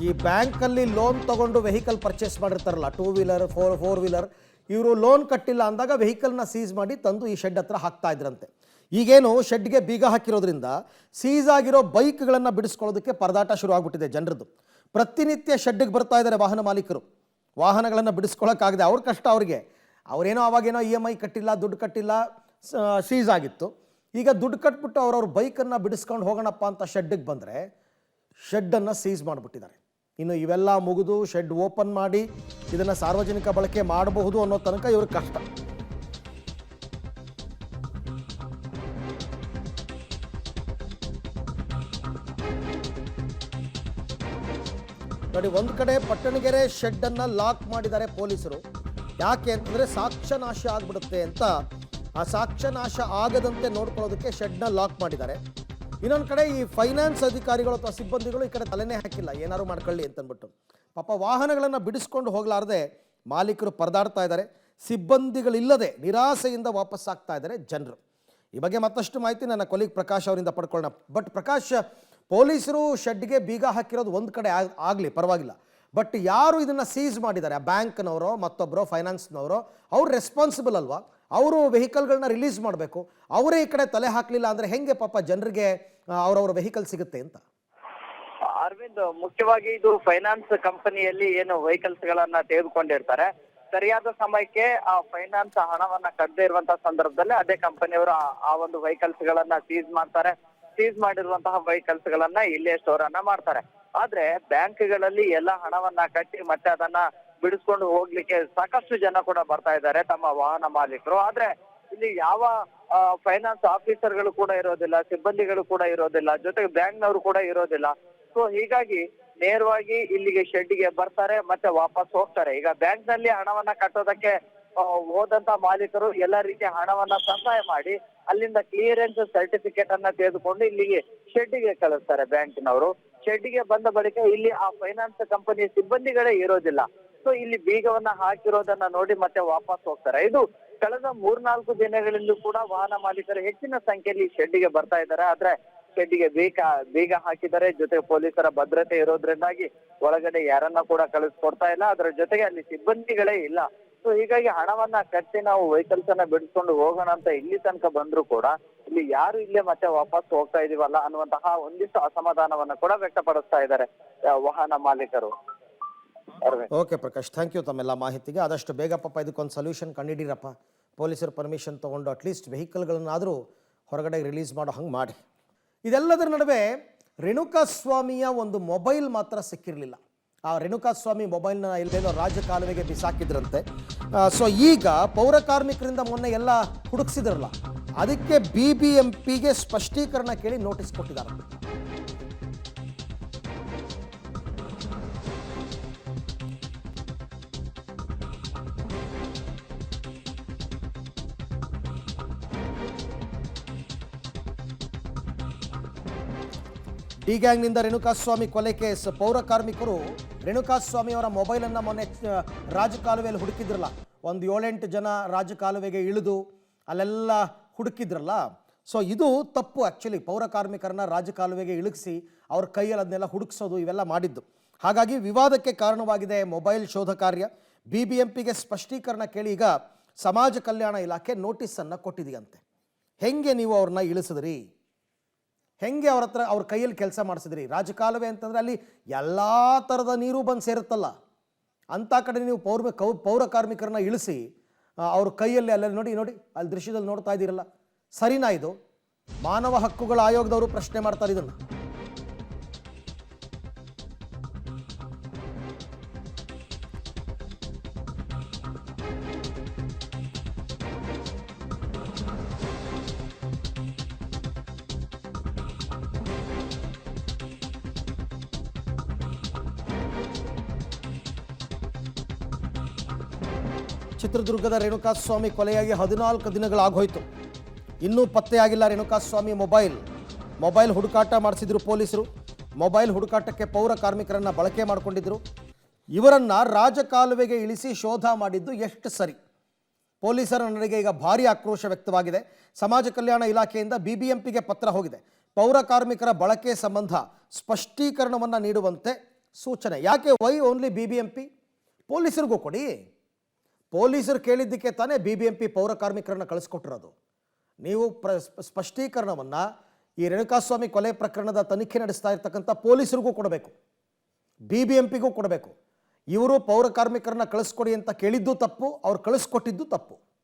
ಈ ಬ್ಯಾಂಕಲ್ಲಿ ಲೋನ್ ತಗೊಂಡು ವೆಹಿಕಲ್ ಪರ್ಚೇಸ್ ಮಾಡಿರ್ತಾರಲ್ಲ, 2 ವೀಲರ್ 4 ವೀಲರ್, ಇವರು ಲೋನ್ ಕಟ್ಟಿಲ್ಲ ಅಂದಾಗ ವೆಹಿಕಲ್ನ ಸೀಸ್ ಮಾಡಿ ತಂದು ಈ ಶೆಡ್ ಹತ್ರ ಹಾಕ್ತಾ ಇದ್ರಂತೆ. ಈಗೇನು ಶೆಡ್ಗೆ ಬೀಗ ಹಾಕಿರೋದ್ರಿಂದ ಸೀಸ್ ಆಗಿರೋ ಬೈಕ್ಗಳನ್ನು ಬಿಡಿಸ್ಕೊಳ್ಳೋದಕ್ಕೆ ಪರದಾಟ ಶುರು ಆಗಿಬಿಟ್ಟಿದೆ ಜನರದ್ದು. ಪ್ರತಿನಿತ್ಯ ಶೆಡ್ಗೆ ಬರ್ತಾ ಇದ್ದಾರೆ ವಾಹನ ಮಾಲೀಕರು, ವಾಹನಗಳನ್ನು ಬಿಡಿಸ್ಕೊಳ್ಳೋಕ್ಕಾಗದೆ ಅವ್ರ ಕಷ್ಟ ಅವ್ರಿಗೆ. ಅವರೇನೋ ಅವಾಗೇನೋ EMI ಕಟ್ಟಿಲ್ಲ, ದುಡ್ಡು ಕಟ್ಟಿಲ್ಲ, ಸೀಸ್ ಆಗಿತ್ತು. ಈಗ ದುಡ್ಡು ಕಟ್ಬಿಟ್ಟು ಅವ್ರವ್ರ ಬೈಕನ್ನು ಬಿಡಿಸ್ಕೊಂಡು ಹೋಗೋಣಪ್ಪ ಅಂತ ಶೆಡ್ಗೆ ಬಂದರೆ ಶೆಡ್ಡನ್ನು ಸೀಸ್ ಮಾಡಿಬಿಟ್ಟಿದ್ದಾರೆ. ಇನ್ನು ಇವೆಲ್ಲ ಮುಗಿದು ಶೆಡ್ ಓಪನ್ ಮಾಡಿ ಇದನ್ನು ಸಾರ್ವಜನಿಕ ಬಳಕೆ ಮಾಡಬಹುದು ಅನ್ನೋ ತನಕ ಇವ್ರಿಗೆ ಕಷ್ಟ. ನೋಡಿ, ಒಂದು ಕಡೆ ಪಟ್ಟಣಗೆರೆ ಶೆಡ್ಡನ್ನು ಲಾಕ್ ಮಾಡಿದ್ದಾರೆ ಪೊಲೀಸರು. ಯಾಕೆ ಅಂತಂದರೆ ಸಾಕ್ಷ್ಯನಾಶ ಆಗಿಬಿಡುತ್ತೆ ಅಂತ. ಆ ಸಾಕ್ಷ್ಯನಾಶ ಆಗದಂತೆ ನೋಡ್ಕೊಳ್ಳೋದಕ್ಕೆ ಶೆಡ್ನ ಲಾಕ್ ಮಾಡಿದ್ದಾರೆ. ಇನ್ನೊಂದು ಕಡೆ ಈ ಫೈನಾನ್ಸ್ ಅಧಿಕಾರಿಗಳು ಅಥವಾ ಸಿಬ್ಬಂದಿಗಳು ಈ ಕಡೆ ತಲೆನೇ ಹಾಕಿಲ್ಲ, ಏನಾದ್ರು ಮಾಡ್ಕೊಳ್ಳಿ ಅಂತಂದ್ಬಿಟ್ಟು. ಪಾಪ ವಾಹನಗಳನ್ನು ಬಿಡಿಸ್ಕೊಂಡು ಹೋಗಲಾರದೆ ಮಾಲೀಕರು ಪರದಾಡ್ತಾ ಇದ್ದಾರೆ. ಸಿಬ್ಬಂದಿಗಳಿಲ್ಲದೆ ನಿರಾಸೆಯಿಂದ ವಾಪಸ್ ಆಗ್ತಾ ಇದ್ದಾರೆ ಜನರು. ಈ ಬಗ್ಗೆ ಮತ್ತಷ್ಟು ಮಾಹಿತಿ ನನ್ನ ಕೊಲೀಗ್ ಪ್ರಕಾಶ್ ಅವರಿಂದ ಪಡ್ಕೊಳ್ಳೋಣ. ಬಟ್ ಪ್ರಕಾಶ್, ಪೊಲೀಸರು ಶೆಡ್ಗೆ ಬೀಗ ಹಾಕಿರೋದು ಒಂದು ಕಡೆ ಆಗಲಿ ಪರವಾಗಿಲ್ಲ, ಬಟ್ ಯಾರು ಇದನ್ನು ಸೀಸ್ ಮಾಡಿದ್ದಾರೆ, ಆ ಬ್ಯಾಂಕ್ನವರು ಮತ್ತೊಬ್ಬರು ಫೈನಾನ್ಸ್ನವರು, ಅವ್ರು ರೆಸ್ಪಾನ್ಸಿಬಲ್ ಅಲ್ವಾ? ಅವರು ವೆಹಿಕಲ್ಗಳನ್ನ ರಿಲೀಸ್ ಮಾಡಬೇಕು. ಅವರೇ ಈ ಕಡೆ ತಲೆ ಹಾಕಲಿಲ್ಲ ಅಂದರೆ ಹೆಂಗೆ ಪಾಪ ಜನರಿಗೆ ಅವರವರ ವೆಹಿಕಲ್ ಸಿಗುತ್ತೆ ಅಂತ? ಅರವಿಂದ್, ಮುಖ್ಯವಾಗಿ ಇದು ಫೈನಾನ್ಸ್ ಕಂಪನಿಯಲ್ಲಿ ಏನು ವೆಹಿಕಲ್ಸ್ ಗಳನ್ನ ತೆಗೆದುಕೊಂಡಿರ್ತಾರೆ, ಸರಿಯಾದ ಸಮಯಕ್ಕೆ ಆ ಫೈನಾನ್ಸ್ ಹಣವನ್ನ ಕಟ್ಟದೇ ಇರುವಂತಹ ಸಂದರ್ಭದಲ್ಲಿ ಅದೇ ಕಂಪನಿಯವರು ಆ ಒಂದು ವೆಹಿಕಲ್ಸ್ ಗಳನ್ನ ಸೀಸ್ ಮಾಡ್ತಾರೆ. ಸೀಸ್ ಮಾಡಿರುವಂತಹ ವೆಹಿಕಲ್ಸ್ ಗಳನ್ನ ಇಲ್ಲೇ ಸ್ಟೋರ್ ಅನ್ನ ಮಾಡ್ತಾರೆ. ಆದ್ರೆ ಬ್ಯಾಂಕ್ಗಳಲ್ಲಿ ಎಲ್ಲ ಹಣವನ್ನ ಕಟ್ಟಿ ಮತ್ತೆ ಅದನ್ನ ಬಿಡಿಸ್ಕೊಂಡು ಹೋಗ್ಲಿಕ್ಕೆ ಸಾಕಷ್ಟು ಜನ ಕೂಡ ಬರ್ತಾ ಇದ್ದಾರೆ, ತಮ್ಮ ವಾಹನ ಮಾಲೀಕರು. ಆದ್ರೆ ಇಲ್ಲಿ ಯಾವ ಫೈನಾನ್ಸ್ ಆಫೀಸರ್ಗಳು ಕೂಡ ಇರೋದಿಲ್ಲ, ಸಿಬ್ಬಂದಿಗಳು ಕೂಡ ಇರೋದಿಲ್ಲ, ಜೊತೆಗೆ ಬ್ಯಾಂಕ್ನವರು ಕೂಡ ಇರೋದಿಲ್ಲ. ಸೊ ಹೀಗಾಗಿ ನೇರವಾಗಿ ಇಲ್ಲಿಗೆ ಶೆಡ್ಗೆ ಬರ್ತಾರೆ ಮತ್ತೆ ವಾಪಸ್ ಹೋಗ್ತಾರೆ. ಈಗ ಬ್ಯಾಂಕ್ ನಲ್ಲಿ ಹಣವನ್ನ ಕಟ್ಟೋದಕ್ಕೆ ಹೋದಂತ ಮಾಲೀಕರು ಎಲ್ಲ ರೀತಿಯ ಹಣವನ್ನ ಸಂದಾಯ ಮಾಡಿ ಅಲ್ಲಿಂದ ಕ್ಲಿಯರೆನ್ಸ್ ಸರ್ಟಿಫಿಕೇಟ್ ಅನ್ನ ತೆಗೆದುಕೊಂಡು ಇಲ್ಲಿಗೆ ಶೆಡ್ಗೆ ಕಳಿಸ್ತಾರೆ ಬ್ಯಾಂಕಿನವರು. ಶೆಡ್ಗೆ ಬಂದ ಬಳಿಕ ಇಲ್ಲಿ ಆ ಫೈನಾನ್ಸ್ ಕಂಪನಿಯ ಸಿಬ್ಬಂದಿಗಳೇ ಇರೋದಿಲ್ಲ. ಸೊ ಇಲ್ಲಿ ಬೀಗವನ್ನ ಹಾಕಿರೋದನ್ನ ನೋಡಿ ಮತ್ತೆ ವಾಪಸ್ ಹೋಗ್ತಾರೆ. ಇದು ಕಳೆದ 3-4 ದಿನಗಳಿಂದ ಕೂಡ ವಾಹನ ಮಾಲೀಕರು ಹೆಚ್ಚಿನ ಸಂಖ್ಯೆಯಲ್ಲಿ ಶೆಡ್ಗೆ ಬರ್ತಾ ಇದ್ದಾರೆ. ಆದ್ರೆ ಶೆಡ್ಗೆ ಬೀಗ ಹಾಕಿದ್ದಾರೆ. ಜೊತೆಗೆ ಪೊಲೀಸರ ಭದ್ರತೆ ಇರೋದ್ರಿಂದಾಗಿ ಒಳಗಡೆ ಯಾರನ್ನ ಕೂಡ ಕಳಿಸ್ಕೊಡ್ತಾ ಇಲ್ಲ. ಅದರ ಜೊತೆಗೆ ಅಲ್ಲಿ ಸಿಬ್ಬಂದಿಗಳೇ ಇಲ್ಲ. ಸೊ ಹೀಗಾಗಿ ಹಣವನ್ನ ಕಟ್ಟಿ ನಾವು ವೆಹಿಕಲ್ಸ್ ಅನ್ನ ಬಿಡಿಸ್ಕೊಂಡು ಹೋಗೋಣ ಅಂತ ಇಲ್ಲಿ ತನಕ ಬಂದ್ರು ಕೂಡ ಇಲ್ಲಿ ಯಾರು ಇಲ್ಲೇ ಮತ್ತೆ ವಾಪಸ್ ಹೋಗ್ತಾ ಇದೀವಲ್ಲ ಅನ್ನುವಂತಹ ಒಂದಿಷ್ಟು ಅಸಮಾಧಾನವನ್ನ ಕೂಡ ವ್ಯಕ್ತಪಡಿಸ್ತಾ ಇದ್ದಾರೆ ವಾಹನ ಮಾಲೀಕರು. ಓಕೆ ಪ್ರಕಾಶ್, ಥ್ಯಾಂಕ್ ಯು ತಮ್ಮೆಲ್ಲ ಮಾಹಿತಿಗೆ. ಆದಷ್ಟು ಬೇಗ ಪಾಪ ಇದಕ್ಕೊಂದು ಸೊಲ್ಯೂಷನ್ ಕಂಡಿಡೀರಪ್ಪ. ಪೊಲೀಸರ ಪರ್ಮಿಷನ್ ತೊಗೊಂಡು ಅಟ್ಲೀಸ್ಟ್ ವೆಹಿಕಲ್ಗಳನ್ನಾದರೂ ಹೊರಗಡೆ ರಿಲೀಸ್ ಮಾಡೋ ಹಂಗೆ ಮಾಡಿ. ಇದೆಲ್ಲದರ ನಡುವೆ ರೇಣುಕಾಸ್ವಾಮಿಯ ಒಂದು ಮೊಬೈಲ್ ಮಾತ್ರ ಸಿಕ್ಕಿರಲಿಲ್ಲ. ಆ ರೇಣುಕಾಸ್ವಾಮಿ ಮೊಬೈಲ್ನ ಇಲ್ಲೇನೋ ರಾಜಕಾಲುವೆಗೆ ಬಿಸಾಕಿದ್ರಂತೆ. ಸೊ ಈಗ ಪೌರ ಕಾರ್ಮಿಕರಿಂದ ಮೊನ್ನೆ ಎಲ್ಲ ಹುಡುಕಿಸಿದ್ರಲ್ಲ, ಅದಕ್ಕೆ BBMPಗೆ ಸ್ಪಷ್ಟೀಕರಣ ಕೇಳಿ ನೋಟಿಸ್ ಕೊಟ್ಟಿದ್ದಾರೆ. ಡಿ ಗ್ಯಾಂಗ್ನಿಂದ ರೇಣುಕಾಸ್ವಾಮಿ ಕೊಲೆ ಕೇಸ್. ಪೌರ ಕಾರ್ಮಿಕರು ರೇಣುಕಾಸ್ವಾಮಿ ಅವರ ಮೊಬೈಲನ್ನು ಮೊನ್ನೆ ರಾಜಕಾಲುವೆಯಲ್ಲಿ ಹುಡುಕಿದ್ರಲ್ಲ, ಒಂದು 7-8 ಜನ ರಾಜಕಾಲುವೆಗೆ ಇಳಿದು ಅಲ್ಲೆಲ್ಲ ಹುಡುಕಿದ್ರಲ್ಲ. ಸೊ ಇದು ತಪ್ಪು. ಆ್ಯಕ್ಚುಲಿ ಪೌರ ಕಾರ್ಮಿಕರನ್ನ ರಾಜಕಾಲುವೆಗೆ ಇಳಿಸಿ ಅವ್ರ ಕೈಯಲ್ಲಿ ಅದನ್ನೆಲ್ಲ ಹುಡುಕಿಸೋದು ಇವೆಲ್ಲ ಮಾಡಿದ್ದು. ಹಾಗಾಗಿ ವಿವಾದಕ್ಕೆ ಕಾರಣವಾಗಿದೆ ಮೊಬೈಲ್ ಶೋಧ ಕಾರ್ಯ. BBMPಗೆ ಸ್ಪಷ್ಟೀಕರಣ ಕೇಳಿ ಈಗ ಸಮಾಜ ಕಲ್ಯಾಣ ಇಲಾಖೆ ನೋಟಿಸನ್ನು ಕೊಟ್ಟಿದೆಯಂತೆ. ಹೆಂಗೆ ನೀವು ಅವ್ರನ್ನ ಇಳಿಸಿದ್ರಿ, ಹೆಂಗೆ ಅವ್ರ ಕೈಯಲ್ಲಿ ಕೆಲಸ ಮಾಡಿಸಿದ್ರಿ? ರಾಜಕಾಲುವೆ ಅಂತಂದರೆ ಅಲ್ಲಿ ಎಲ್ಲ ಥರದ ನೀರು ಬಂದು ಸೇರುತ್ತಲ್ಲ, ಅಂಥ ಕಡೆ ನೀವು ಪೌರ ಕಾರ್ಮಿಕರನ್ನ ಇಳಿಸಿ ಅವ್ರ ಕೈಯಲ್ಲಿ ಅಲ್ಲೆಲ್ಲ ನೋಡಿ ಅಲ್ಲಿ ದೃಶ್ಯದಲ್ಲಿ ನೋಡ್ತಾ ಇದ್ದೀರಲ್ಲ, ಸರಿನಾ ಇದು? ಮಾನವ ಹಕ್ಕುಗಳ ಆಯೋಗದವರು ಪ್ರಶ್ನೆ ಮಾಡ್ತಾರೆ ಇದನ್ನು. ಚಿತ್ರದುರ್ಗದ ರೇಣುಕಾಸ್ವಾಮಿ ಕೊಲೆಯಾಗಿ 14 ದಿನಗಳಾಗೋಯ್ತು. ಇನ್ನೂ ಪತ್ತೆಯಾಗಿಲ್ಲ ರೇಣುಕಾಸ್ವಾಮಿ ಮೊಬೈಲ್ ಹುಡುಕಾಟ ಮಾಡಿಸಿದ್ರು ಪೊಲೀಸರು. ಮೊಬೈಲ್ ಹುಡುಕಾಟಕ್ಕೆ ಪೌರ ಕಾರ್ಮಿಕರನ್ನ ಬಳಕೆ ಮಾಡಿಕೊಂಡಿದ್ರು. ಇವರನ್ನು ರಾಜಕಾಲುವೆಗೆ ಇಳಿಸಿ ಶೋಧ ಮಾಡಿದ್ದು ಎಷ್ಟು ಸರಿ? ಪೊಲೀಸರ ನಡೆಗೆ ಈಗ ಭಾರೀ ಆಕ್ರೋಶ ವ್ಯಕ್ತವಾಗಿದೆ. ಸಮಾಜ ಕಲ್ಯಾಣ ಇಲಾಖೆಯಿಂದ BBMPಗೆ ಪತ್ರ ಹೋಗಿದೆ. ಪೌರ ಕಾರ್ಮಿಕರ ಬಳಕೆ ಸಂಬಂಧ ಸ್ಪಷ್ಟೀಕರಣವನ್ನು ನೀಡುವಂತೆ ಸೂಚನೆ. ಯಾಕೆ ವೈ ಓನ್ಲಿ BBMP? ಪೊಲೀಸರಿಗೂ ಕೊಡಿ. ಪೊಲೀಸರು ಕೇಳಿದ್ದಕ್ಕೆ ತಾನೇ BBMP ಪೌರ ಕಾರ್ಮಿಕರನ್ನು ಕಳಿಸ್ಕೊಟ್ಟಿರೋದು. ನೀವು ಸ್ಪಷ್ಟೀಕರಣವನ್ನು ಈ ರೇಣುಕಾಸ್ವಾಮಿ ಕೊಲೆ ಪ್ರಕರಣದ ತನಿಖೆ ನಡೆಸ್ತಾ ಇರ್ತಕ್ಕಂಥ ಪೊಲೀಸರಿಗೂ ಕೊಡಬೇಕು, BBMPಗೂ ಕೊಡಬೇಕು. ಇವರು ಪೌರ ಕಾರ್ಮಿಕರನ್ನ ಕಳಿಸ್ಕೊಡಿ ಅಂತ ಕೇಳಿದ್ದು ತಪ್ಪು, ಅವ್ರು ಕಳಿಸ್ಕೊಟ್ಟಿದ್ದು ತಪ್ಪು.